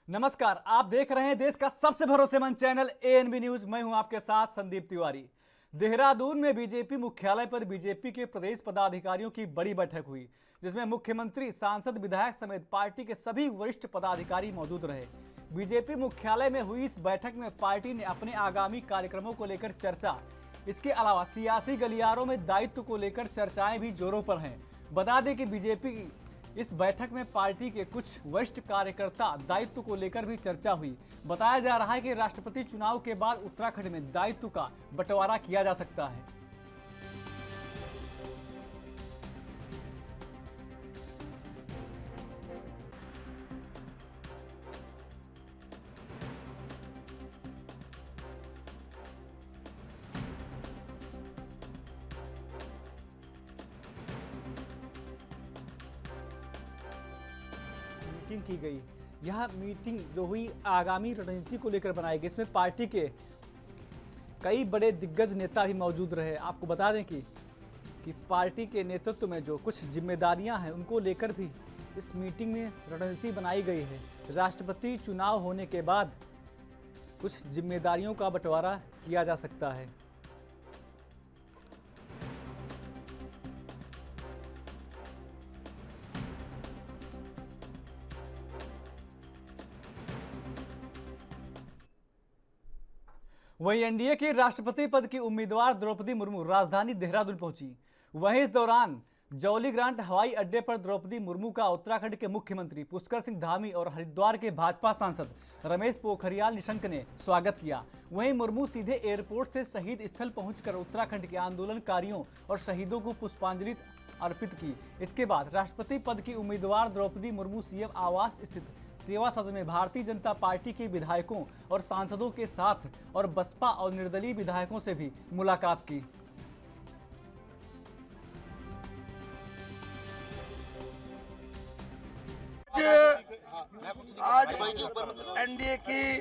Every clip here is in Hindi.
नमस्कार, आप देख रहे हैं देश का सबसे भरोसेमंद चैनल एएनबी न्यूज। मैं हूं आपके साथ संदीप तिवारी। देहरादून में बीजेपी मुख्यालय पर बीजेपी के प्रदेश पदाधिकारियों की बड़ी बैठक हुई, जिसमें मुख्यमंत्री, सांसद, विधायक समेत पार्टी के सभी वरिष्ठ पदाधिकारी मौजूद रहे। बीजेपी मुख्यालय में हुई इस बैठक में पार्टी ने अपने आगामी कार्यक्रमों को लेकर चर्चा। इसके अलावा सियासी गलियारों में दायित्व को लेकर चर्चाएं भी जोरों पर हैं। बता दें कि बीजेपी की इस बैठक में पार्टी के कुछ वरिष्ठ कार्यकर्ता दायित्व को लेकर भी चर्चा हुई। बताया जा रहा है कि राष्ट्रपति चुनाव के बाद उत्तराखंड में दायित्व का बंटवारा किया जा सकता है। मीटिंग की गई। यह मीटिंग जो हुई आगामी रणनीति को लेकर बनाई गई। इसमें पार्टी के कई बड़े दिग्गज नेता भी मौजूद रहे। आपको बता दें कि पार्टी के नेतृत्व में जो कुछ जिम्मेदारियां हैं उनको लेकर भी इस मीटिंग में रणनीति बनाई गई है। राष्ट्रपति चुनाव होने के बाद कुछ जिम्मेदारियों का बंटवारा किया जा सकता है। वहीं एनडीए के राष्ट्रपति पद की उम्मीदवार द्रौपदी मुर्मू राजधानी देहरादून पहुंची। वहीं इस दौरान जौली ग्रांट हवाई अड्डे पर द्रौपदी मुर्मू का उत्तराखंड के मुख्यमंत्री पुष्कर सिंह धामी और हरिद्वार के भाजपा सांसद रमेश पोखरियाल निशंक ने स्वागत किया। वहीं मुर्मू सीधे एयरपोर्ट से शहीद स्थल पहुंचकर उत्तराखंड के आंदोलनकारियों और शहीदों को पुष्पांजलि अर्पित की। इसके बाद राष्ट्रपति पद की उम्मीदवार द्रौपदी मुर्मू सीएम आवास स्थित सेवा सदन में भारतीय जनता पार्टी के विधायकों और सांसदों के साथ और बसपा और निर्दलीय विधायकों से भी मुलाकात की। आज एनडीए की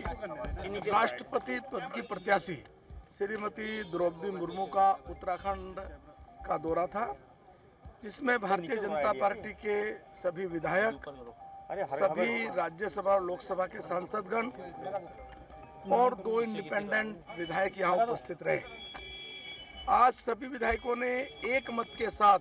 राष्ट्रपति पद की प्रत्याशी श्रीमती द्रौपदी मुर्मू का उत्तराखंड का दौरा था, जिसमें भारतीय जनता पार्टी के सभी विधायक, सभी राज्यसभा और लोकसभा के सांसदगण और 2 इंडिपेंडेंट विधायक यहां उपस्थित रहे। आज सभी विधायकों ने एक मत के साथ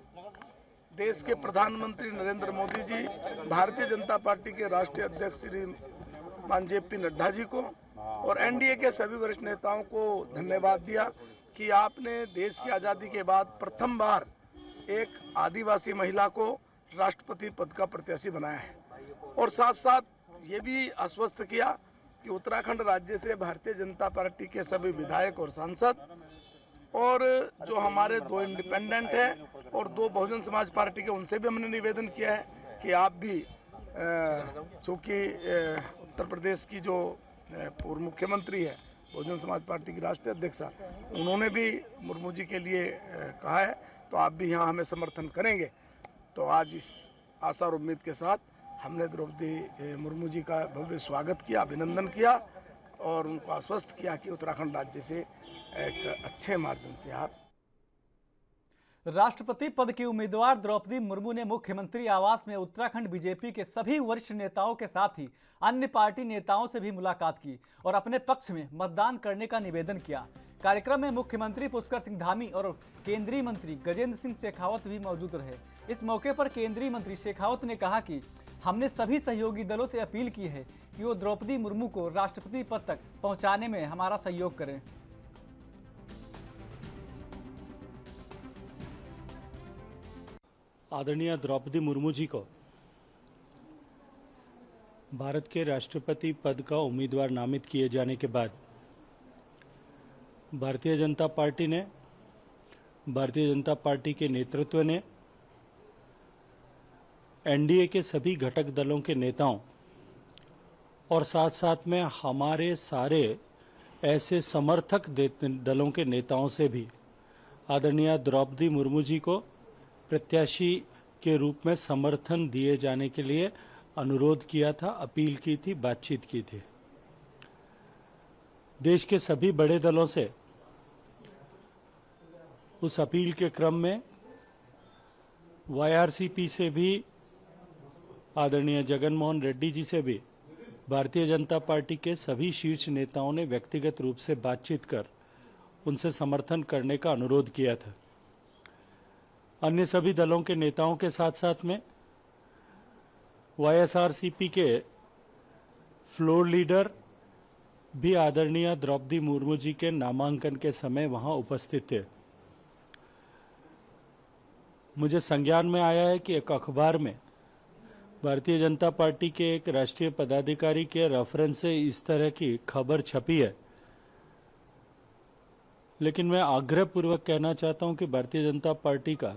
देश के प्रधानमंत्री नरेंद्र मोदी जी, भारतीय जनता पार्टी के राष्ट्रीय अध्यक्ष श्रीमान जेपी नड्डा जी को और एनडीए के सभी वरिष्ठ नेताओं को धन्यवाद दिया कि आपने देश की आज़ादी के बाद प्रथम बार एक आदिवासी महिला को राष्ट्रपति पद का प्रत्याशी बनाया है। और साथ साथ ये भी आश्वस्त किया कि उत्तराखंड राज्य से भारतीय जनता पार्टी के सभी विधायक और सांसद और जो हमारे 2 इंडिपेंडेंट हैं और 2 बहुजन समाज पार्टी के, उनसे भी हमने निवेदन किया है कि आप भी, चूँकि उत्तर प्रदेश की जो पूर्व मुख्यमंत्री है, बहुजन समाज पार्टी की राष्ट्रीय अध्यक्षा, उन्होंने भी मुर्मू जी के लिए कहा है, तो आप भी यहाँ हमें समर्थन करेंगे। तो आज इस आशा और उम्मीद के साथ हमने द्रौपदी मुर्मू जी का भव्य स्वागत किया, अभिनंदन किया और उनको आश्वस्त किया कि उत्तराखंड राज्य से एक अच्छे मार्जिन से आप। राष्ट्रपति पद की उम्मीदवार द्रौपदी मुर्मू ने मुख्यमंत्री आवास में उत्तराखंड बीजेपी के सभी वरिष्ठ नेताओं के साथ ही अन्य पार्टी नेताओं से भी मुलाकात की और अपने पक्ष में मतदान करने का निवेदन किया। कार्यक्रम में मुख्यमंत्री पुष्कर सिंह धामी और केंद्रीय मंत्री गजेंद्र सिंह शेखावत भी मौजूद रहे। इस मौके पर केंद्रीय मंत्री शेखावत ने कहा कि हमने सभी सहयोगी दलों से अपील की है कि वो द्रौपदी मुर्मू को राष्ट्रपति पद तक पहुंचाने में हमारा सहयोग करें। आदरणीय द्रौपदी मुर्मू जी को भारत के राष्ट्रपति पद का उम्मीदवार नामित किए जाने के बाद भारतीय जनता पार्टी के नेतृत्व ने एनडीए के सभी घटक दलों के नेताओं और साथ साथ में हमारे सारे ऐसे समर्थक दलों के नेताओं से भी आदरणीय द्रौपदी मुर्मू जी को प्रत्याशी के रूप में समर्थन दिए जाने के लिए अनुरोध किया था, अपील की थी, बातचीत की थी। देश के सभी बड़े दलों से उस अपील के क्रम में वाईआरसीपी से भी, आदरणीय जगनमोहन रेड्डी जी से भी भारतीय जनता पार्टी के सभी शीर्ष नेताओं ने व्यक्तिगत रूप से बातचीत कर उनसे समर्थन करने का अनुरोध किया था। अन्य सभी दलों के नेताओं के साथ साथ में वाईएसआरसीपी के फ्लोर लीडर भी आदरणीय द्रौपदी मुर्मू जी के नामांकन के समय वहां उपस्थित थे। मुझे संज्ञान में आया है कि एक अखबार में भारतीय जनता पार्टी के एक राष्ट्रीय पदाधिकारी के रेफरेंस से इस तरह की खबर छपी है, लेकिन मैं आग्रहपूर्वक कहना चाहता हूं कि भारतीय जनता पार्टी का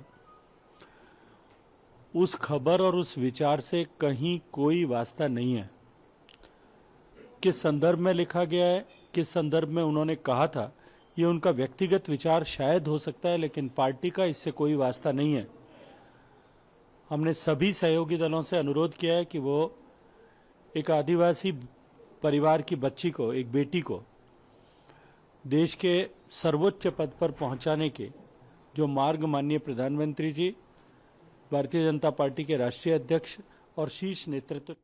उस खबर और उस विचार से कहीं कोई वास्ता नहीं है। किस संदर्भ में लिखा गया है, किस संदर्भ में उन्होंने कहा था, ये उनका व्यक्तिगत विचार शायद हो सकता है, लेकिन पार्टी का इससे कोई वास्ता नहीं है। हमने सभी सहयोगी दलों से अनुरोध किया है कि वो एक आदिवासी परिवार की बच्ची को, एक बेटी को देश के सर्वोच्च पद पर पहुंचाने के जो मार्ग माननीय प्रधानमंत्री जी, भारतीय जनता पार्टी के राष्ट्रीय अध्यक्ष और शीर्ष नेतृत्व।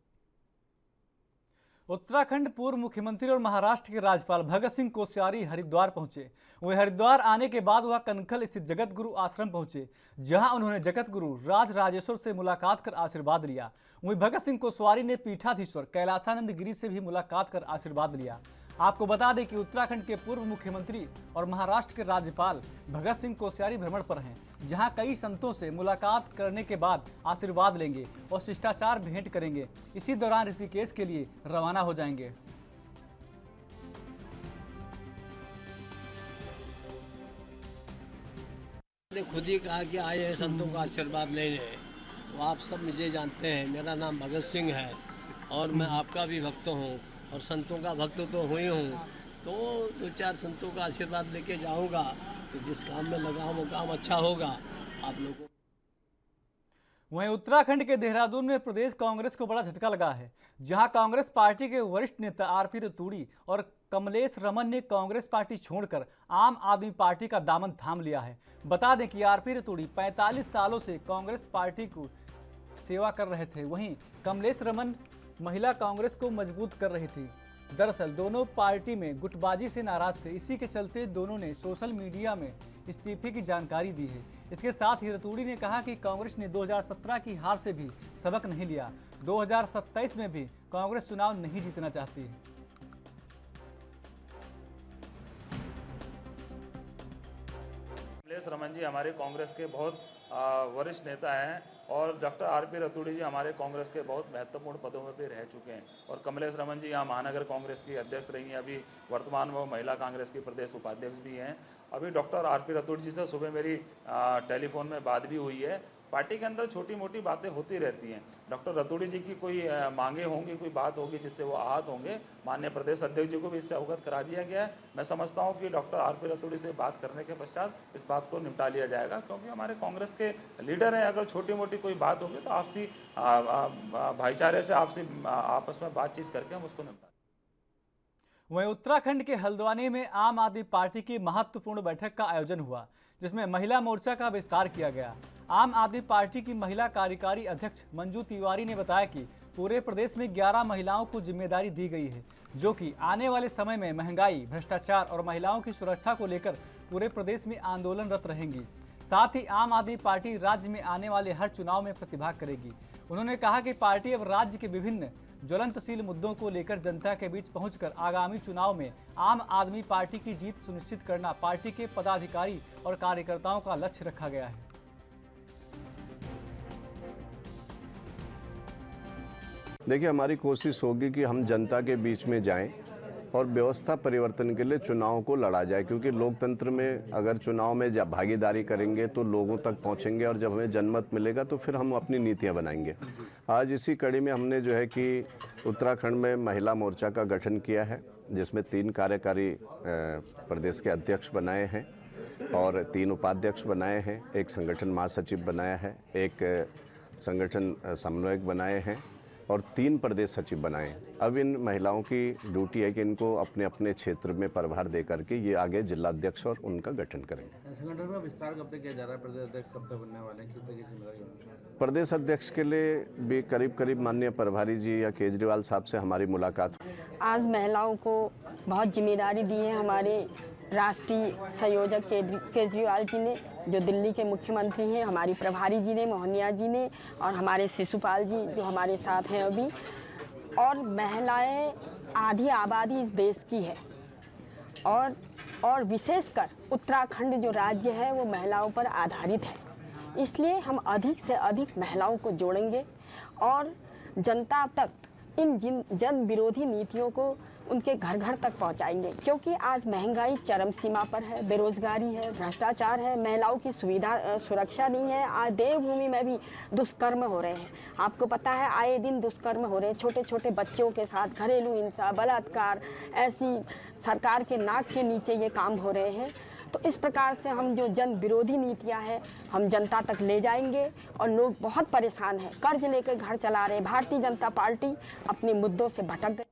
उत्तराखंड पूर्व मुख्यमंत्री और महाराष्ट्र के राज्यपाल भगत सिंह कोश्यारी हरिद्वार पहुंचे। वह हरिद्वार आने के बाद वह कनखल स्थित जगत गुरु आश्रम पहुंचे, जहां उन्होंने जगत गुरु राज राजेश्वर से मुलाकात कर आशीर्वाद लिया। वहीं भगत सिंह कोश्यारी ने पीठाधीश्वर कैलासानंद गिरी से भी मुलाकात कर आशीर्वाद लिया। आपको बता दें कि उत्तराखंड के पूर्व मुख्यमंत्री और महाराष्ट्र के राज्यपाल भगत सिंह कोश्यारी भ्रमण पर हैं, जहां कई संतों से मुलाकात करने के बाद आशीर्वाद लेंगे और शिष्टाचार भेंट करेंगे। इसी दौरान ऋषिकेश के लिए रवाना हो जाएंगे। ने खुद ही कहा कि आए हैं संतों का आशीर्वाद लेने। तो आप सब मुझे जानते हैं, मेरा नाम भगत सिंह है और मैं आपका भी भक्त हूँ और संतों का भक्त तो हुई हूँ। तो 2-4 संतों का आशीर्वाद लेके जाऊँगा, तो जिस काम में लगा वो काम अच्छा होगा आप लोगों। वहीं उत्तराखंड के देहरादून में प्रदेश कांग्रेस को बड़ा झटका लगा है, जहां कांग्रेस पार्टी के वरिष्ठ नेता आरपी रतूड़ी और कमलेश रमन ने कांग्रेस पार्टी छोड़कर आम आदमी पार्टी का दामन थाम लिया है। बता दें कि आरपी रतूड़ी 45 सालों से कांग्रेस पार्टी को सेवा कर रहे थे, वहीं कमलेश रमन महिला कांग्रेस को मजबूत कर रही थी। दरअसल दोनों पार्टी में गुटबाजी से नाराज थे, इसी के चलते दोनों ने सोशल मीडिया में इस्तीफे की जानकारी दी है। इसके साथ ही रतूड़ी ने कहा कि कांग्रेस ने 2017 की हार से भी सबक नहीं लिया, 2027 में भी कांग्रेस चुनाव नहीं जीतना चाहती है। कमलेश रमन जी हमारे कांग्रेस के बहुत वरिष्ठ नेता हैं और डॉक्टर आरपी रतूड़ी जी हमारे कांग्रेस के बहुत महत्वपूर्ण पदों में भी रह चुके हैं और कमलेश रमन जी यहाँ महानगर कांग्रेस की अध्यक्ष रही हैं। अभी वर्तमान में वो महिला कांग्रेस की प्रदेश उपाध्यक्ष भी हैं। अभी डॉक्टर आरपी रतूड़ी जी से सुबह मेरी टेलीफोन में बात भी हुई है। पार्टी के अंदर छोटी मोटी बातें होती रहती हैं। डॉक्टर रतूड़ी जी की कोई मांगे होंगी, कोई बात होगी जिससे वो आहत होंगे, माननीय प्रदेश अध्यक्ष जी को भी इससे अवगत करा दिया गया है। मैं समझता हूं कि डॉक्टर आरपी रतूड़ी से बात करने के पश्चात इस बात को निपटा लिया जाएगा, क्योंकि हमारे कांग्रेस के लीडर हैं। अगर छोटी मोटी कोई बात होगी तो आपसी भाईचारे से आपस में बातचीत करके हम उसको निपटा। वहीं उत्तराखंड के हल्द्वानी में आम आदमी पार्टी की महत्वपूर्ण बैठक का आयोजन हुआ, जिसमें महिला मोर्चा का विस्तार किया गया। आम आदमी पार्टी की महिला कार्यकारी अध्यक्ष मंजू तिवारी ने बताया कि पूरे प्रदेश में 11 महिलाओं को जिम्मेदारी दी गई है, जो कि आने वाले समय में महंगाई, भ्रष्टाचार और महिलाओं की सुरक्षा को लेकर पूरे प्रदेश में आंदोलनरत रहेंगी। साथ ही आम आदमी पार्टी राज्य में आने वाले हर चुनाव में प्रतिभाग करेगी। उन्होंने कहा कि पार्टी अब राज्य के विभिन्न ज्वलंतशील मुद्दों को लेकर जनता के बीच पहुंचकर आगामी चुनाव में आम आदमी पार्टी की जीत सुनिश्चित करना पार्टी के पदाधिकारी और कार्यकर्ताओं का लक्ष्य रखा गया है। देखिए, हमारी कोशिश होगी कि हम जनता के बीच में जाएं और व्यवस्था परिवर्तन के लिए चुनाव को लड़ा जाए, क्योंकि लोकतंत्र में अगर चुनाव में जब भागीदारी करेंगे तो लोगों तक पहुंचेंगे और जब हमें जनमत मिलेगा तो फिर हम अपनी नीतियां बनाएंगे। आज इसी कड़ी में हमने जो है कि उत्तराखंड में महिला मोर्चा का गठन किया है, जिसमें 3 कार्यकारी प्रदेश के अध्यक्ष बनाए हैं और 3 उपाध्यक्ष बनाए हैं, एक संगठन महासचिव बनाया है, एक संगठन समन्वयक बनाए हैं, और 3 प्रदेश सचिव बनाए। अब इन महिलाओं की ड्यूटी है कि इनको अपने अपने क्षेत्र में प्रभार दे करके ये आगे जिलाध्यक्ष और उनका गठन करेंगे। संगठन में विस्तार कब तक किया जा रहा है? प्रदेश अध्यक्ष कब तक बनने वाले हैं? किस तरीके से मिलेगा? प्रदेश अध्यक्ष के लिए भी करीब माननीय प्रभारी जी या केजरीवाल साहब से हमारी मुलाकात। आज महिलाओं को बहुत जिम्मेदारी दी है हमारे राष्ट्रीय संयोजक केजरीवाल जी ने, जो दिल्ली के मुख्यमंत्री हैं, हमारी प्रभारी जी ने, मोहनिया जी ने, और हमारे शिशुपाल जी जो हमारे साथ हैं अभी। और महिलाएं आधी आबादी इस देश की है और विशेषकर उत्तराखंड जो राज्य है वो महिलाओं पर आधारित है। इसलिए हम अधिक से अधिक महिलाओं को जोड़ेंगे और जनता तक इन जन विरोधी नीतियों को उनके घर घर तक पहुंचाएंगे, क्योंकि आज महंगाई चरम सीमा पर है, बेरोजगारी है, भ्रष्टाचार है, महिलाओं की सुरक्षा नहीं है। आज देवभूमि में भी दुष्कर्म हो रहे हैं, आपको पता है, आए दिन दुष्कर्म हो रहे हैं, छोटे छोटे बच्चों के साथ घरेलू हिंसा, बलात्कार, ऐसी सरकार के नाक के नीचे ये काम हो रहे हैं। तो इस प्रकार से हम जो जन विरोधी नीतियां हैं हम जनता तक ले जाएंगे और लोग बहुत परेशान हैं, कर्ज लेकर घर चला रहे हैं। भारतीय जनता पार्टी अपने मुद्दों से भटक गई।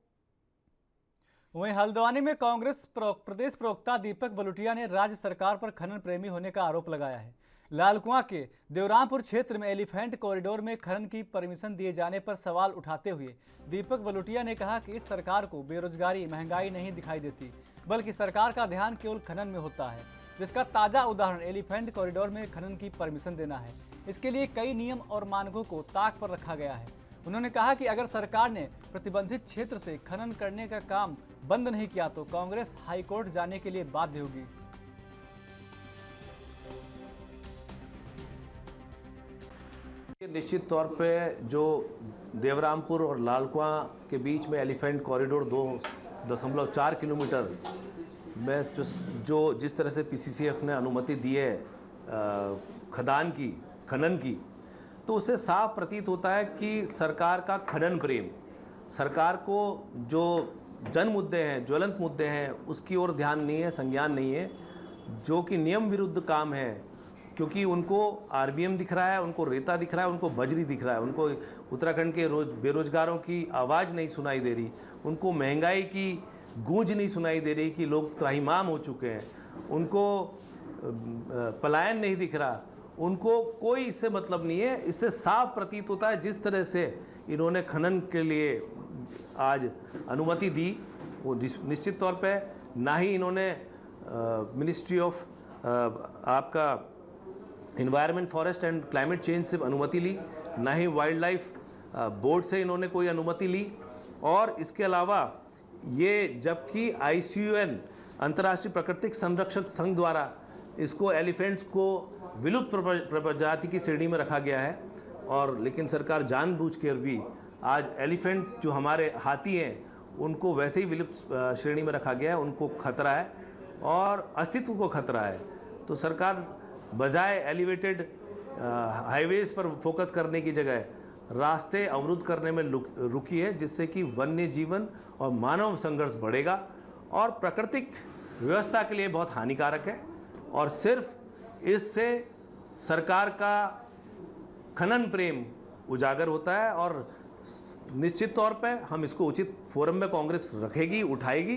वहीं हल्द्वानी में कांग्रेस प्रदेश प्रवक्ता दीपक बलुटिया ने राज्य सरकार पर खनन प्रेमी होने का आरोप लगाया है। लालकुआं के देवरामपुर क्षेत्र में एलिफेंट कॉरिडोर में खनन की परमिशन दिए जाने पर सवाल उठाते हुए दीपक बलुटिया ने कहा कि इस सरकार को बेरोजगारी, महंगाई नहीं दिखाई देती, बल्कि सरकार का ध्यान केवल खनन में होता है, जिसका ताज़ा उदाहरण एलिफेंट कॉरिडोर में खनन की परमिशन देना है। इसके लिए कई नियम और मानकों को ताक पर रखा गया है। उन्होंने कहा कि अगर सरकार ने प्रतिबंधित क्षेत्र से खनन करने का काम बंद नहीं किया तो कांग्रेस हाईकोर्ट जाने के लिए बाध्य होगी। निश्चित तौर पे जो देवरामपुर और लालकुआं के बीच में एलिफेंट कॉरिडोर 2.4 किलोमीटर में जिस तरह से पीसीसीएफ ने अनुमति दी है खनन की, तो उससे साफ प्रतीत होता है कि सरकार का खनन प्रेम, सरकार को जो जन मुद्दे हैं, ज्वलंत मुद्दे हैं, उसकी ओर ध्यान नहीं है, संज्ञान नहीं है, जो कि नियम विरुद्ध काम है। क्योंकि उनको आरबीएम दिख रहा है, उनको रेता दिख रहा है, उनको बजरी दिख रहा है, उनको उत्तराखंड के बेरोजगारों की आवाज़ नहीं सुनाई दे रही, उनको महंगाई की गूंज नहीं सुनाई दे रही कि लोग त्राहिमाम हो चुके हैं, उनको पलायन नहीं दिख रहा, उनको कोई इससे मतलब नहीं है। इससे साफ प्रतीत होता है जिस तरह से इन्होंने खनन के लिए आज अनुमति दी, वो निश्चित तौर पे ना ही इन्होंने मिनिस्ट्री ऑफ आपका environment, forest and climate change से अनुमति ली, ना ही वाइल्ड लाइफ बोर्ड से इन्होंने कोई अनुमति ली। और इसके अलावा ये जबकि ICUN अंतर्राष्ट्रीय प्राकृतिक संरक्षक संघ द्वारा इसको एलिफेंट्स को विलुप्त प्रजाति की श्रेणी में रखा गया है, और लेकिन सरकार जानबूझकर भी आज एलिफेंट जो हमारे हाथी हैं उनको वैसे ही विलुप्त श्रेणी में रखा गया है, उनको खतरा है और अस्तित्व को खतरा है। तो सरकार बजाय एलिवेटेड हाईवेज पर फोकस करने की जगह रास्ते अवरुद्ध करने में रुकी है, जिससे कि वन्य जीवन और मानव संघर्ष बढ़ेगा और प्राकृतिक व्यवस्था के लिए बहुत हानिकारक है। और सिर्फ इससे सरकार का खनन प्रेम उजागर होता है और निश्चित तौर पे हम इसको उचित फोरम में कांग्रेस रखेगी, उठाएगी।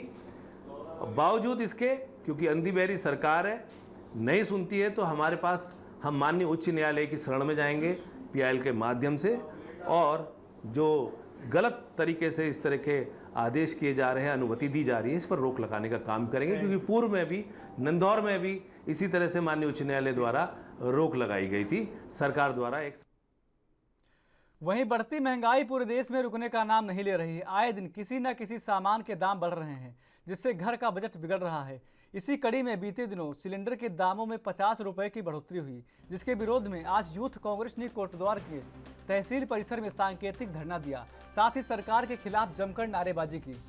बावजूद इसके, क्योंकि अंधी बहरी सरकार है, नहीं सुनती है, तो हमारे पास हम माननीय उच्च न्यायालय की शरण में जाएंगे PIL के माध्यम से, और जो गलत तरीके से इस तरह के आदेश किए जा रहे हैं, अनुमति दी जा रही है, इस पर रोक लगाने का काम करेंगे। क्योंकि पूर्व में भी नंदौर में भी इसी तरह से माननीय उच्च न्यायालय द्वारा रोक लगाई गई थी सरकार द्वारा। वहीं बढ़ती महंगाई पूरे देश में रुकने का नाम नहीं ले रही है। आए दिन किसी न किसी सामान के दाम बढ़ रहे हैं, जिससे घर का बजट बिगड़ रहा है। इसी कड़ी में बीते दिनों सिलेंडर के दामों में 50 रुपए की बढ़ोतरी हुई, जिसके विरोध में आज यूथ कांग्रेस ने कोटद्वार के तहसील परिसर में सांकेतिक धरना दिया, साथ ही सरकार के खिलाफ जमकर नारेबाजी की।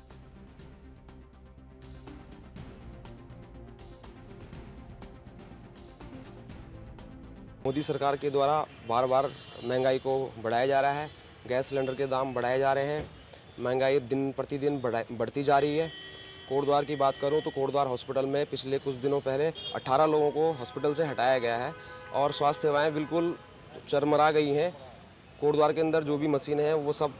मोदी सरकार के द्वारा बार बार महंगाई को बढ़ाया जा रहा है, गैस सिलेंडर के दाम बढ़ाए जा रहे हैं, महंगाई दिन प्रतिदिन बढ़ती जा रही है। कोटद्वार की बात करूं तो कोटद्वार हॉस्पिटल में पिछले कुछ दिनों पहले 18 लोगों को हॉस्पिटल से हटाया गया है और स्वास्थ्य सेवाएं बिल्कुल चरमरा गई हैं। कोटद्वार के अंदर जो भी मशीनें हैं वो सब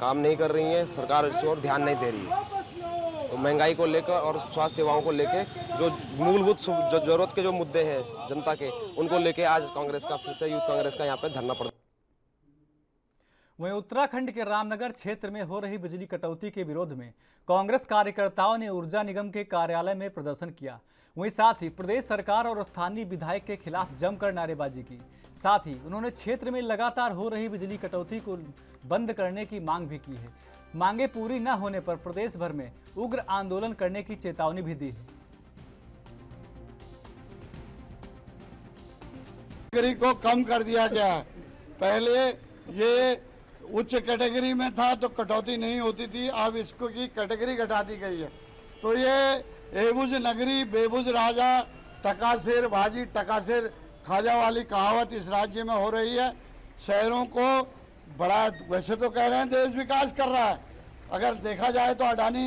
काम नहीं कर रही हैं, सरकार इस ओर ध्यान नहीं दे रही है। तो महंगाई को लेकर और स्वास्थ्य सेवाओं को लेकर जो मूलभूत जो जरूरत के जो मुद्दे हैं जनता के, उनको लेकर आज कांग्रेस का फिर से यूथ कांग्रेस का यहाँ पे धरना पड़ा। वहीं उत्तराखंड के रामनगर क्षेत्र में हो रही बिजली कटौती के विरोध में कांग्रेस कार्यकर्ताओं ने ऊर्जा निगम के कार्यालय में प्रदर्शन किया। वहीं साथ ही प्रदेश सरकार और स्थानीय विधायक के खिलाफ जमकर नारेबाजी की। साथ ही उन्होंने क्षेत्र में लगातार हो रही बिजली कटौती को बंद करने की मांग भी की है। मांगे पूरी न होने पर प्रदेश भर में उग्र आंदोलन करने की चेतावनी भी दी है। कैटेगरी को कम कर दिया गया। पहले ये उच्च कैटेगरी में था तो कटौती नहीं होती थी, अब इसको की कैटेगरी घटा दी गई है। तो ये एबुज नगरी बेबुज राजा, टका सिर भाजी टका सिर खाजा वाली कहावत इस राज्य में हो रही है। शहरों को बड़ा, वैसे तो कह रहे हैं देश विकास कर रहा है, अगर देखा जाए तो अडानी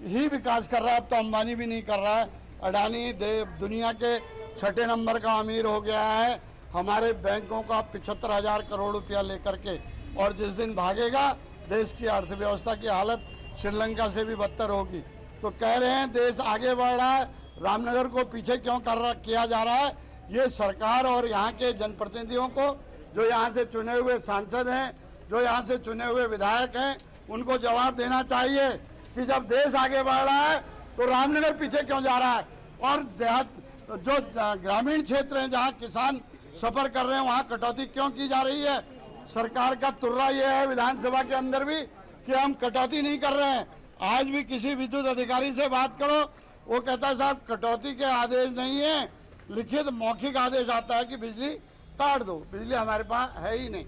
ही विकास कर रहा है, अब तो अंबानी भी नहीं कर रहा है। अडानी दुनिया के 6ठे नंबर का अमीर हो गया है हमारे बैंकों का 75,000 करोड़ रुपया लेकर के, और जिस दिन भागेगा देश की अर्थव्यवस्था की हालत श्रीलंका से भी बदतर होगी। तो कह रहे हैं देश आगे बढ़ रहा है, रामनगर को पीछे क्यों किया जा रहा है? ये सरकार और यहाँ के जनप्रतिनिधियों को, जो यहाँ से चुने हुए सांसद हैं, जो यहाँ से चुने हुए विधायक हैं, उनको जवाब देना चाहिए कि जब देश आगे बढ़ रहा है तो रामनगर पीछे क्यों जा रहा है। और देहात जो ग्रामीण क्षेत्र हैं जहाँ किसान सफर कर रहे हैं वहाँ कटौती क्यों की जा रही है। सरकार का तुर्रा ये है विधानसभा के अंदर भी कि हम कटौती नहीं कर रहे हैं। आज भी किसी विद्युत अधिकारी से बात करो, वो कहता है साहब कटौती के आदेश नहीं है, लिखित मौखिक आदेश आता है कि बिजली काट दो। बिजली हमारे पास है ही नहीं।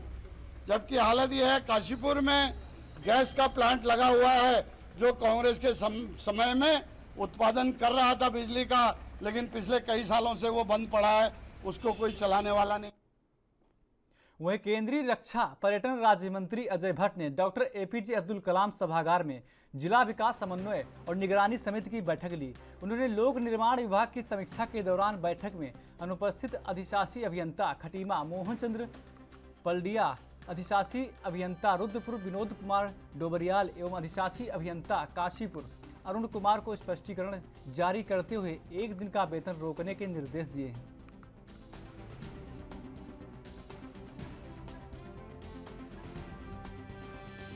जबकि हालत ये है, काशीपुर में गैस का प्लांट लगा हुआ है जो कांग्रेस के समय में उत्पादन कर रहा था बिजली का, लेकिन पिछले कई सालों से वो बंद पड़ा है, उसको कोई चलाने वाला नहीं। वहीं केंद्रीय रक्षा पर्यटन राज्य मंत्री अजय भट्ट ने डॉक्टर एपीजे अब्दुल कलाम सभागार में जिला विकास समन्वय और निगरानी समिति की बैठक ली। उन्होंने लोक निर्माण विभाग की समीक्षा के दौरान बैठक में अनुपस्थित अधिशासी अभियंता खटीमा मोहन चंद्र पलडिया, अधिशासी अभियंता रुद्रपुर विनोद कुमार डोबरियाल एवं अधिशासी अभियंता काशीपुर अरुण कुमार को स्पष्टीकरण जारी करते हुए 1 दिन का वेतन रोकने के निर्देश दिए हैं।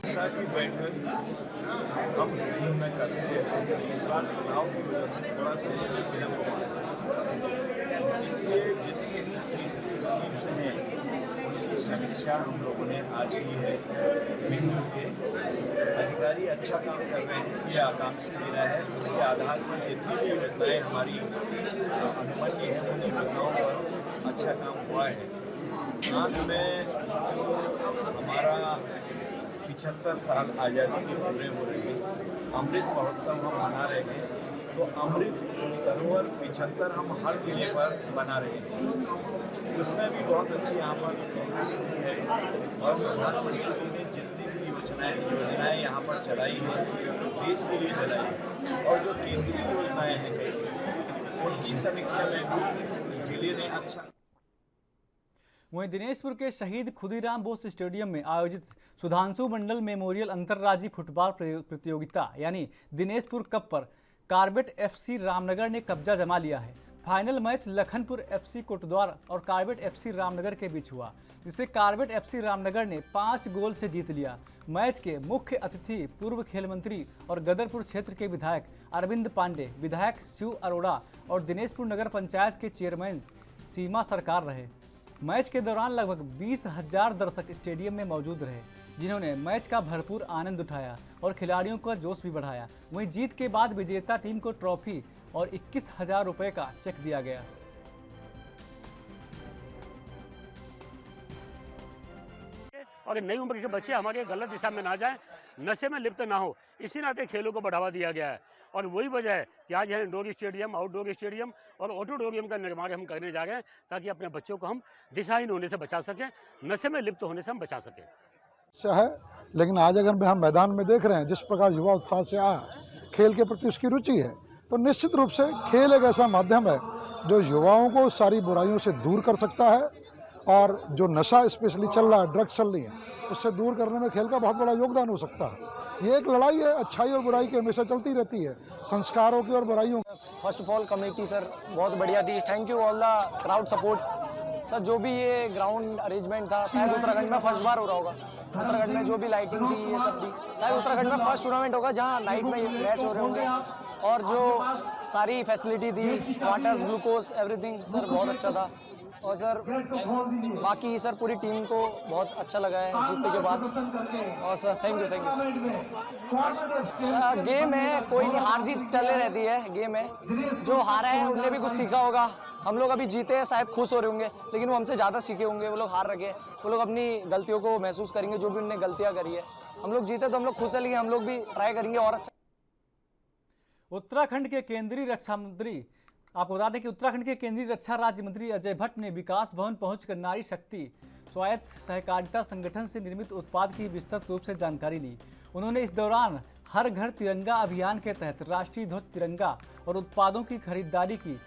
की बैठक हम रूटीन में करते हैं। इस बार चुनाव की वजह से थोड़ा सा इसमें विलम्ब हुआ, इसलिए जितनी भी केंद्रीय स्कीम्स हैं उनकी समीक्षा हम लोगों ने आज की है। मिलजुल के अधिकारी अच्छा काम कर रहे हैं, यह आकांक्षी जिला है, उसके आधार पर जितनी भी योजनाएँ हमारी अनुमन्य हैं उन योजनाओं पर अच्छा काम हुआ है। साथ में हमारा 75 साल आज़ादी के पूरे हो रहे हैं, अमृत महोत्सव हम मना रहे हैं, तो अमृत सरोवर 75 हम हर जिले पर बना रहे हैं। उसमें भी बहुत अच्छी यहाँ पर प्रोग्रेस हुई है और प्रधानमंत्री ने जितनी भी योजनाएं यहाँ पर चलाई हैं देश के लिए चलाई है, और जो केंद्रीय योजनाएं हैं कई उनकी समीक्षा में भी जिले ने अच्छा। वहीं दिनेशपुर के शहीद खुदीराम बोस स्टेडियम में आयोजित सुधांशु मंडल मेमोरियल अंतर्राज्यीय फुटबॉल प्रतियोगिता यानी दिनेशपुर कप पर कार्बेट एफसी रामनगर ने कब्जा जमा लिया है। Final match Lakhanpur FC Kotdwar और कार्बेट एफसी रामनगर के बीच हुआ, जिसे कार्बेट एफसी रामनगर ने 5 गोल से जीत लिया। मैच के मुख्य अतिथि पूर्व खेल मंत्री और गदरपुर क्षेत्र के विधायक अरविंद पांडे, विधायक शिव अरोड़ा और दिनेशपुर नगर पंचायत के चेयरमैन सीमा सरकार रहे। मैच के दौरान लगभग 20,000 दर्शक स्टेडियम में मौजूद रहे, जिन्होंने मैच का भरपूर आनंद उठाया और खिलाड़ियों का जोश भी बढ़ाया। वहीं जीत के बाद विजेता टीम को ट्रॉफी और 21,000 रुपये का चेक दिया गया। और नई उम्र के बच्चे हमारे गलत दिशा में ना जाएं, नशे में लिप्त ना हो, इसी नाते खेलों को बढ़ावा दिया गया है। और वही वजह है कि आज है इंडोर स्टेडियम, आउटडोर स्टेडियम और ऑडिटोरियम का निर्माण हम करने जा रहे हैं, ताकि अपने बच्चों को हम दिशाहीन होने से बचा सकें, नशे में लिप्त होने से हम बचा सकें। है लेकिन आज अगर हम मैदान में देख रहे हैं जिस प्रकार युवा उत्साह से आया, खेल के प्रति उसकी रुचि है, तो निश्चित रूप से खेल एक ऐसा माध्यम है जो युवाओं को सारी बुराइयों से दूर कर सकता है और जो नशा स्पेशली चल रहा है, ड्रग्स चल रही है, उससे दूर करने में खेल का बहुत बड़ा योगदान हो सकता है। ये एक लड़ाई है अच्छाई और बुराई की, हमेशा चलती रहती है, संस्कारों की और बुराइयों की। First of all committee sir बहुत बढ़िया थी, thank you all the crowd support sir. जो भी ये ग्राउंड अरेंजमेंट था, शायद उत्तराखंड में फर्स्ट बार हो रहा होगा। उत्तराखंड में जो भी लाइटिंग थी, ये सब थी, शायद उत्तराखंड में फर्स्ट टूर्नामेंट होगा जहाँ नाइट में मैच हो रहे होंगे। और जो सारी फैसिलिटी थी, वाटर्स, ग्लूकोज, एवरीथिंग सर बहुत अच्छा था। और सर बाकी सर पूरी टीम को बहुत अच्छा लगा है जीतने के बाद। और सर थैंक यू। गेम है, कोई नहीं, हार जीत चले रहती है, गेम है। जो हारा है उनने भी कुछ सीखा होगा। हम लोग अभी जीते हैं, शायद खुश हो रहे होंगे, लेकिन वो हमसे ज़्यादा सीखे होंगे। वो लोग हार रखे, वो लोग अपनी गलतियों को महसूस करेंगे, जो भी उनने गलतियाँ करी है। हम लोग जीते तो हम लोग खुश है, लेकिन हम लोग भी ट्राई करेंगे और अच्छा। उत्तराखंड के केंद्रीय रक्षा मंत्री, आपको बता दें कि उत्तराखंड के केंद्रीय रक्षा राज्य मंत्री अजय भट्ट ने विकास भवन पहुंचकर नारी शक्ति स्वायत्त सहकारिता संगठन से निर्मित उत्पाद की विस्तृत रूप से जानकारी ली। उन्होंने इस दौरान हर घर तिरंगा अभियान के तहत राष्ट्रीय ध्वज, तिरंगा और उत्पादों की खरीदारी की।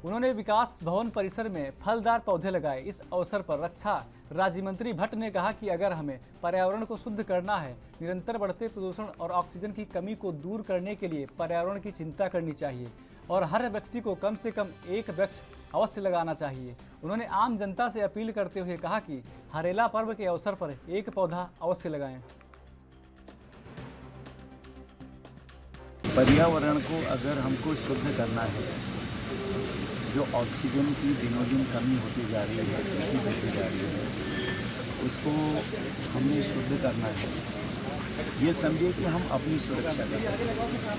उन्होंने विकास भवन परिसर में फलदार पौधे लगाए। इस अवसर पर रक्षा राज्य मंत्री भट्ट ने कहा कि अगर हमें पर्यावरण को शुद्ध करना है, निरंतर बढ़ते प्रदूषण और ऑक्सीजन की कमी को दूर करने के लिए पर्यावरण की चिंता करनी चाहिए और हर व्यक्ति को कम से कम एक वृक्ष अवश्य लगाना चाहिए। उन्होंने आम जनता से अपील करते हुए कहा कि हरेला पर्व के अवसर पर एक पौधा अवश्य लगाएं। पर्यावरण को अगर हमको शुद्ध करना है, जो ऑक्सीजन की दिनों दिन कमी होती जा रही है, दूषित होती जा रही है, उसको हमने शुद्ध करना है। ये समझिए कि हम अपनी सुरक्षा करें।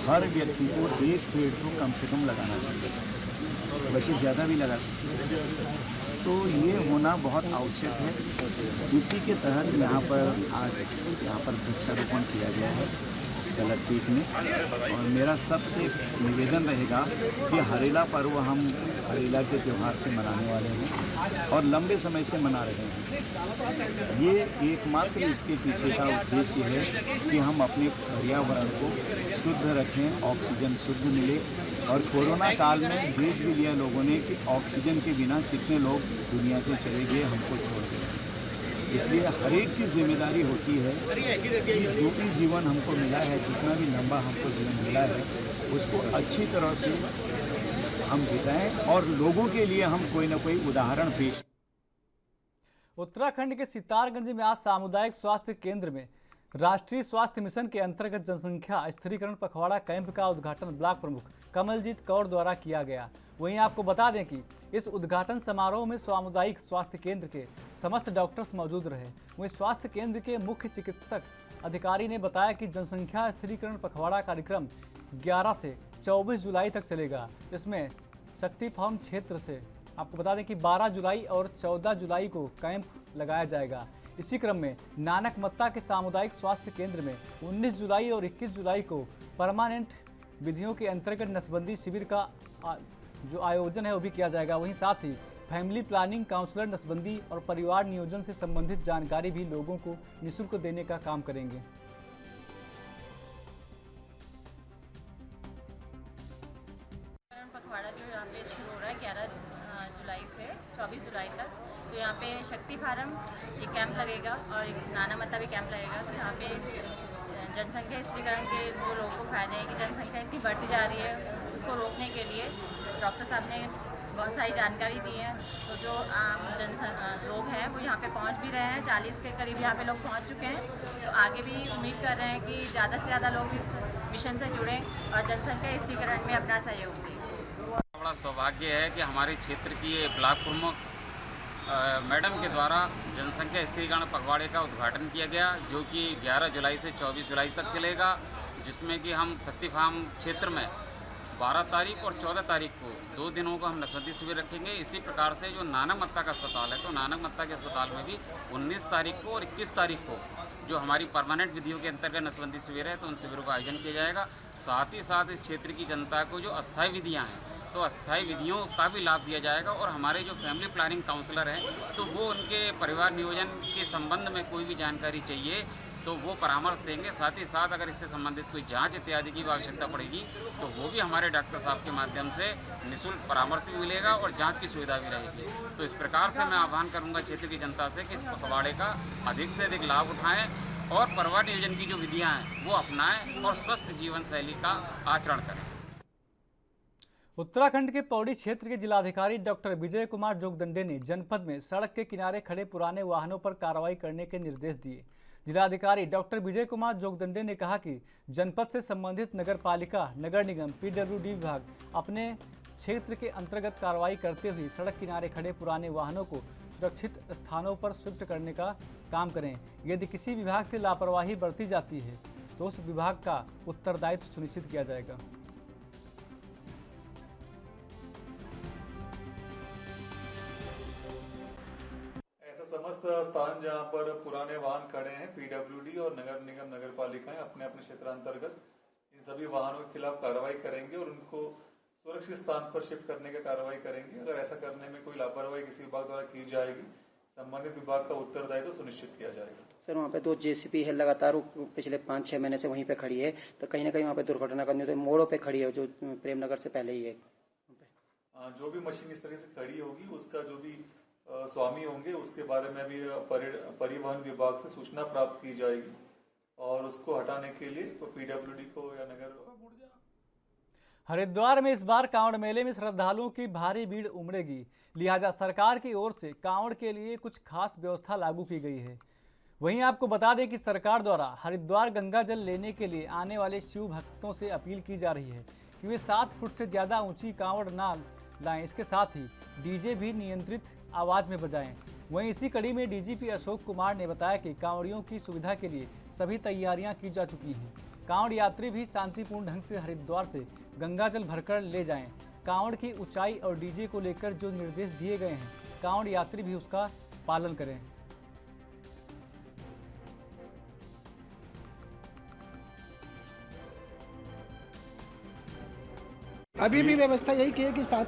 हर व्यक्ति को एक पेड़ तो कम से कम लगाना चाहिए, वैसे ज़्यादा भी लगा सकते हैं। तो ये होना बहुत आवश्यक है। इसी के तहत यहाँ पर वृक्षारोपण किया गया है कलेक्ट्रेट में। और मेरा सबसे निवेदन रहेगा कि हरेला पर्व हम हरेला के त्यौहार से मनाने वाले हैं और लंबे समय से मना रहे हैं। ये एकमात्र इसके पीछे का उद्देश्य है कि हम अपने पर्यावरण को शुद्ध रखें, ऑक्सीजन शुद्ध मिले। और कोरोना काल में देख भी लिया लोगों ने कि ऑक्सीजन के बिना कितने लोग दुनिया से चले गए, हमको छोड़ गए। इसलिए हर एक की जिम्मेदारी होती है कि जो भी जीवन हमको मिला है, जितना भी लंबा हमको जीवन मिला है, उसको अच्छी तरह से हम बिताएं और लोगों के लिए हम कोई ना कोई उदाहरण पेश। उत्तराखंड के सितारगंज में आज सामुदायिक स्वास्थ्य केंद्र में राष्ट्रीय स्वास्थ्य मिशन के अंतर्गत जनसंख्या स्थिरीकरण पखवाड़ा कैंप का उद्घाटन ब्लॉक प्रमुख कमलजीत कौर द्वारा किया गया। वहीं आपको बता दें कि इस उद्घाटन समारोह में सामुदायिक स्वास्थ्य केंद्र के समस्त डॉक्टर्स मौजूद रहे। वहीं स्वास्थ्य केंद्र के मुख्य चिकित्सक अधिकारी ने बताया कि जनसंख्या स्थिरीकरण पखवाड़ा कार्यक्रम 11 से 24 जुलाई तक चलेगा। इसमें शक्ति फार्म क्षेत्र से आपको बता दें कि 12 जुलाई और 14 जुलाई को कैंप लगाया जाएगा। इसी क्रम में नानक मत्ता के सामुदायिक स्वास्थ्य केंद्र में 19 जुलाई और 21 जुलाई को परमानेंट विधियों के अंतर्गत नसबंदी शिविर का जो आयोजन है वो भी किया जाएगा। वहीं साथ ही फैमिली प्लानिंग, काउंसलर, नसबंदी और परिवार नियोजन से संबंधित जानकारी भी लोगों को निःशुल्क देने का काम करेंगे। पखवाड़ा जो यहाँ पे शुरू हो रहा है 11 जुलाई से 24 जुलाई तक, तो यहाँ पे शक्ति फार्म ये कैंप लगेगा और एक नाना मत्ता भी कैंप लगेगा। तो यहाँ पे जनसंख्या स्थिरीकरण के जो लोगों को फायदे हैं कि जनसंख्या इतनी बढ़ती जा रही है, उसको रोकने के लिए डॉक्टर साहब ने बहुत सारी जानकारी दी है। तो जो आम लोग हैं वो यहाँ पे पहुँच भी रहे हैं, 40 के करीब यहाँ पे लोग पहुँच चुके हैं। तो आगे भी उम्मीद कर रहे हैं कि ज़्यादा से ज़्यादा लोग इस मिशन से जुड़ें और जनसंख्या स्थिरीकरण में अपना सहयोग दें। बड़ा सौभाग्य है कि हमारे क्षेत्र की ये ब्लॉक प्रमुख मैडम के द्वारा जनसंख्या स्थिरीकरण पखवाड़े का उद्घाटन किया गया, जो कि 11 जुलाई से 24 जुलाई तक चलेगा, जिसमें कि हम शक्ति फार्म क्षेत्र में 12 तारीख और 14 तारीख को 2 दिनों को हम नसबंदी शिविर रखेंगे। इसी प्रकार से जो नानक मत्ता का अस्पताल है, तो नानक मत्ता के अस्पताल में भी 19 तारीख को और 21 तारीख को जो हमारी परमानेंट विधियों के अंतर्गत नसबंदी शिविर है, तो उन शिविरों का आयोजन किया जाएगा। साथ ही साथ इस क्षेत्र की जनता को जो अस्थायी विधियाँ हैं, तो अस्थायी विधियों का भी लाभ दिया जाएगा। और हमारे जो फैमिली प्लानिंग काउंसलर हैं, तो वो उनके परिवार नियोजन के संबंध में कोई भी जानकारी चाहिए तो वो परामर्श देंगे। साथ ही साथ अगर इससे संबंधित कोई जांच इत्यादि की आवश्यकता पड़ेगी तो वो भी हमारे डॉक्टर साहब के माध्यम से निःशुल्क परामर्श भी मिलेगा और जांच की सुविधा भी रहेगी। तो इस प्रकार से मैं आह्वान करूंगा क्षेत्र की जनता से कि इस पखवाड़े का अधिक से अधिक लाभ उठाएं और परिवार नियोजन की जो विधियाँ हैं वो अपनाएं और स्वस्थ जीवन शैली का आचरण करें। उत्तराखंड के पौड़ी क्षेत्र के जिलाधिकारी डॉक्टर विजय कुमार जोगदंडे ने जनपद में सड़क के किनारे खड़े पुराने वाहनों पर कार्रवाई करने के निर्देश दिए। जिलाधिकारी डॉक्टर विजय कुमार जोगदंडे ने कहा कि जनपद से संबंधित नगरपालिका, नगर निगम, पीडब्ल्यूडी विभाग अपने क्षेत्र के अंतर्गत कार्रवाई करते हुए सड़क किनारे खड़े पुराने वाहनों को सुरक्षित स्थानों पर शिफ्ट करने का काम करें। यदि किसी विभाग से लापरवाही बरती जाती है तो उस विभाग का उत्तरदायित्व सुनिश्चित किया जाएगा। समस्त स्थान जहां पर पुराने वाहन खड़े हैं, पीडब्ल्यूडी और नगर निगम, नगर पालिकाएं अपने अपने क्षेत्रांतर्गत इन सभी वाहनों के खिलाफ कार्रवाई करेंगे और उनको सुरक्षित स्थान पर शिफ्ट करने का कार्रवाई करेंगे। अगर ऐसा करने में कोई लापरवाही किसी विभाग द्वारा की जाएगी, संबंधित विभाग का उत्तरदायित्व सुनिश्चित किया जाएगा। सर, वहाँ पे 2 जेसीबी है, लगातार पिछले 5-6 महीने से वहीं पे खड़ी है, तो कहीं ना कहीं वहाँ पे दुर्घटना करनी होती है। मोड़ों पे खड़ी है, जो प्रेमनगर से पहले ही है। जो भी मशीन इस तरह से खड़ी होगी उसका जो भी स्वामी होंगे उसके बारे में भी परिवहन विभाग से सूचना प्राप्त की जाएगी और उसको हटाने के लिए पीडब्ल्यूडी को या नगर। हरिद्वार में इस बार कांवड़ मेले में श्रद्धालुओं की भारी भीड़ उमड़ेगी, लिहाजा सरकार की ओर से कांवड़ के लिए कुछ खास व्यवस्था लागू की गई है। वहीं आपको बता दें कि सरकार द्वारा हरिद्वार गंगा जल लेने के लिए आने वाले शिव भक्तों से अपील की जा रही है कि वे 7 फुट से ज़्यादा ऊंची कांवड़ ना लाएं। इसके साथ ही डीजे भी नियंत्रित आवाज़ में बजाएं। वहीं इसी कड़ी में डीजीपी अशोक कुमार ने बताया कि कांवड़ियों की सुविधा के लिए सभी तैयारियां की जा चुकी हैं। कांवड़ यात्री भी शांतिपूर्ण ढंग से हरिद्वार से गंगा जल भरकर ले जाएं। कांवड़ की ऊंचाई और डीजे को लेकर जो निर्देश दिए गए हैं, कांवड़ यात्री भी उसका पालन करें। अभी भी व्यवस्था यही की है कि 7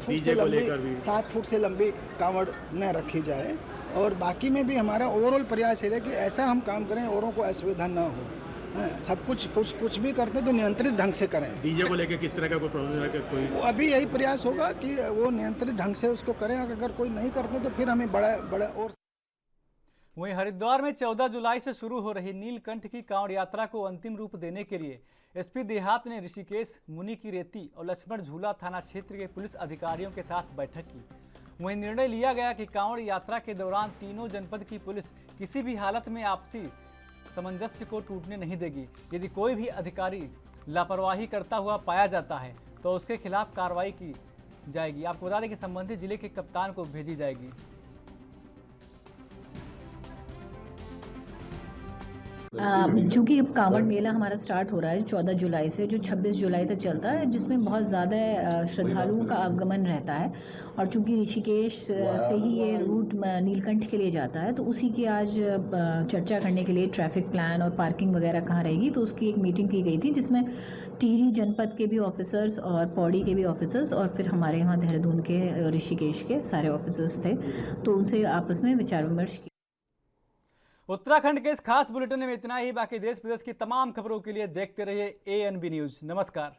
फुट से लंबी कांवड़ न रखी जाए और बाकी में भी हमारा ओवरऑल प्रयास है कि ऐसा हम काम करें औरों को असुविधा न हो। सब कुछ भी करते तो नियंत्रित ढंग से करें। डीजे को लेकर किस तरह का कोई प्रॉब्लम है? कोई अभी यही प्रयास होगा कि वो नियंत्रित ढंग से उसको करें। अगर कोई नहीं करते तो फिर हमें बड़ा और। वहीं हरिद्वार में 14 जुलाई से शुरू हो रही नीलकंठ की कांवड़ यात्रा को अंतिम रूप देने के लिए एसपी देहात ने ऋषिकेश, मुनि की रेती और लक्ष्मण झूला थाना क्षेत्र के पुलिस अधिकारियों के साथ बैठक की। वहीं निर्णय लिया गया कि कांवड़ यात्रा के दौरान तीनों जनपद की पुलिस किसी भी हालत में आपसी सामंजस्य को टूटने नहीं देगी। यदि कोई भी अधिकारी लापरवाही करता हुआ पाया जाता है तो उसके खिलाफ कार्रवाई की जाएगी। आपको बता दें कि संबंधित जिले के कप्तान को भेजी जाएगी। चूँकि अब कांवड़ मेला हमारा स्टार्ट हो रहा है 14 जुलाई से, जो 26 जुलाई तक चलता है, जिसमें बहुत ज़्यादा श्रद्धालुओं का आगमन रहता है और चूँकि ऋषिकेश से ही ये रूट नीलकंठ के लिए जाता है, तो उसी की आज चर्चा करने के लिए ट्रैफिक प्लान और पार्किंग वगैरह कहाँ रहेगी, तो उसकी एक मीटिंग की गई थी जिसमें टिहरी जनपद के भी ऑफिसर्स और पौड़ी के भी ऑफिसर्स और फिर हमारे यहाँ देहरादून के, ऋषिकेश के सारे ऑफिसर्स थे, तो उनसे आपस में विचार विमर्श किया। उत्तराखंड के इस खास बुलेटिन में इतना ही। बाकी देश प्रदेश की तमाम खबरों के लिए देखते रहिए ANB न्यूज़। नमस्कार।